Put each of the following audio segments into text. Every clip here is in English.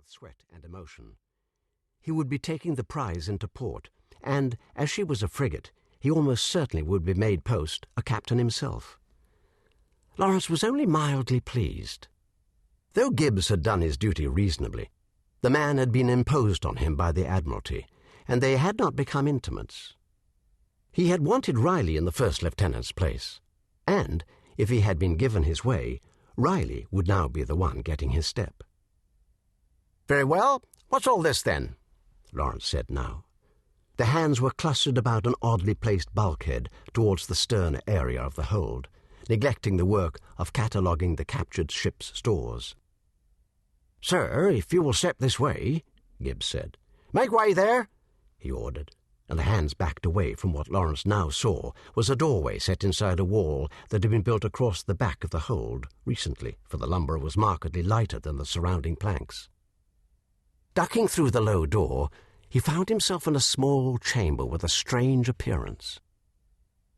sweat and emotion. He would be taking the prize into port, and, as she was a frigate, he almost certainly would be made post a captain himself. Laurence was only mildly pleased. Though Gibbs had done his duty reasonably, the man had been imposed on him by the Admiralty, and they had not become intimates. He had wanted Riley in the first lieutenant's place, and, if he had been given his way, Riley would now be the one getting his step. "Very well. What's all this, then?" Laurence said now. The hands were clustered about an oddly placed bulkhead towards the stern area of the hold, neglecting the work of cataloguing the captured ship's stores. "Sir, if you will step this way," Gibbs said. "Make way there," he ordered, and the hands backed away from what Laurence now saw was a doorway set inside a wall that had been built across the back of the hold recently, for the lumber was markedly lighter than the surrounding planks. Ducking through the low door, he found himself in a small chamber with a strange appearance.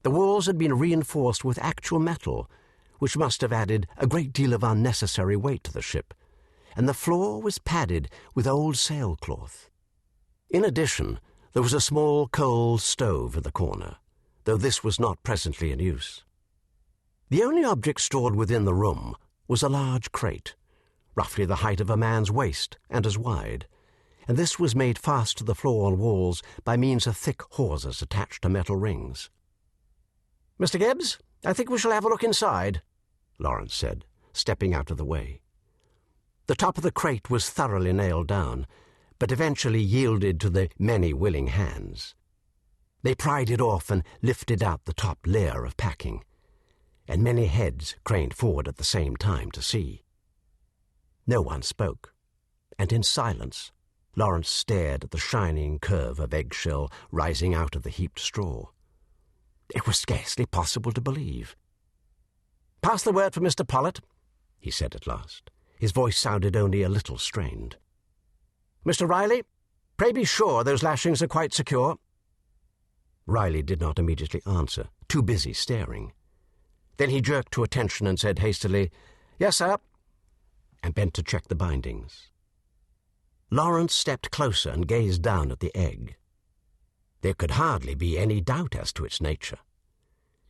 The walls had been reinforced with actual metal, which must have added a great deal of unnecessary weight to the ship, and the floor was padded with old sailcloth. In addition, there was a small coal stove in the corner, though this was not presently in use. The only object stored within the room was a large crate, roughly the height of a man's waist and as wide, and this was made fast to the floor and walls by means of thick hawsers attached to metal rings. "Mr. Gibbs, I think we shall have a look inside," Laurence said, stepping out of the way. The top of the crate was thoroughly nailed down, but eventually yielded to the many willing hands. They pried it off and lifted out the top layer of packing, and many heads craned forward at the same time to see. No one spoke, and in silence Laurence stared at the shining curve of eggshell rising out of the heaped straw. It was scarcely possible to believe. "Pass the word for Mr. Pollitt," he said at last. His voice sounded only a little strained. "Mr. Riley, pray be sure those lashings are quite secure." Riley did not immediately answer, too busy staring. Then he jerked to attention and said hastily, "Yes, sir," and bent to check the bindings. Laurence stepped closer and gazed down at the egg. There could hardly be any doubt as to its nature.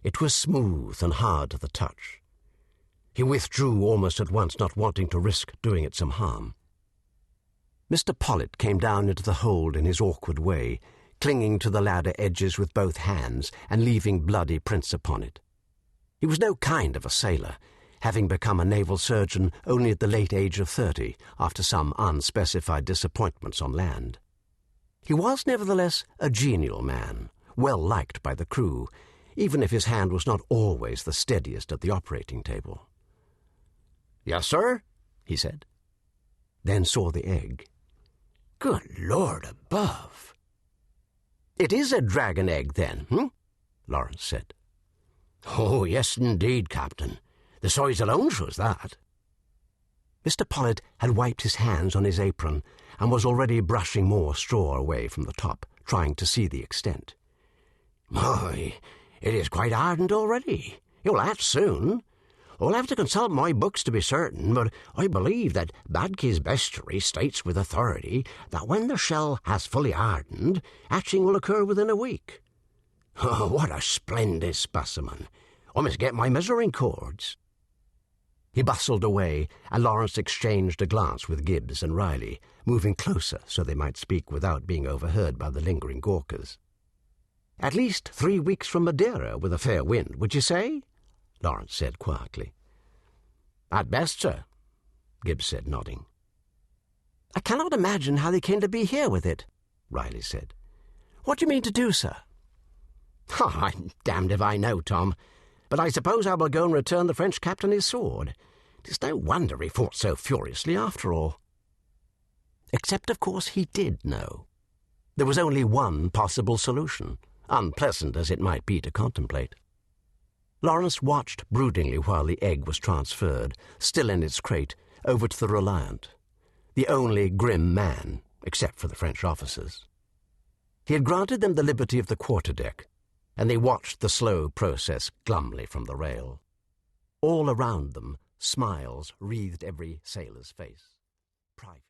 It was smooth and hard to the touch. He withdrew almost at once, not wanting to risk doing it some harm. Mr. Pollitt came down into the hold in his awkward way, clinging to the ladder edges with both hands and leaving bloody prints upon it. He was no kind of a sailor, having become a naval surgeon only at the late age of 30, after some unspecified disappointments on land. He was nevertheless a genial man, well liked by the crew, even if his hand was not always the steadiest at the operating table. "Yes, sir," he said, then saw the egg. "Good Lord above!" "It is a dragon egg, then, Laurence said. "Oh, yes, indeed, Captain. The size alone shows that." Mr. Pollitt had wiped his hands on his apron and was already brushing more straw away from the top, trying to see the extent. "My, it is quite hardened already. You'll hatch soon. I'll have to consult my books to be certain, but I believe that Badke's bestiary states with authority that when the shell has fully hardened, hatching will occur within a week. Oh, what a splendid specimen! I must get my measuring cords." He bustled away, and Laurence exchanged a glance with Gibbs and Riley, moving closer so they might speak without being overheard by the lingering gawkers. "At least 3 weeks from Madeira with a fair wind, would you say?" Laurence said quietly. "At best, sir," Gibbs said, nodding. "I cannot imagine how they came to be here with it," Riley said. "What do you mean to do, sir?" "I'm damned if I know, Tom. But I suppose I will go and return the French captain his sword. It's no wonder he fought so furiously after all." Except, of course, he did know. There was only one possible solution, unpleasant as it might be to contemplate. Laurence watched broodingly while the egg was transferred, still in its crate, over to the Reliant, the only grim man, except for the French officers. He had granted them the liberty of the quarterdeck, and they watched the slow process glumly from the rail. All around them, smiles wreathed every sailor's face. Private.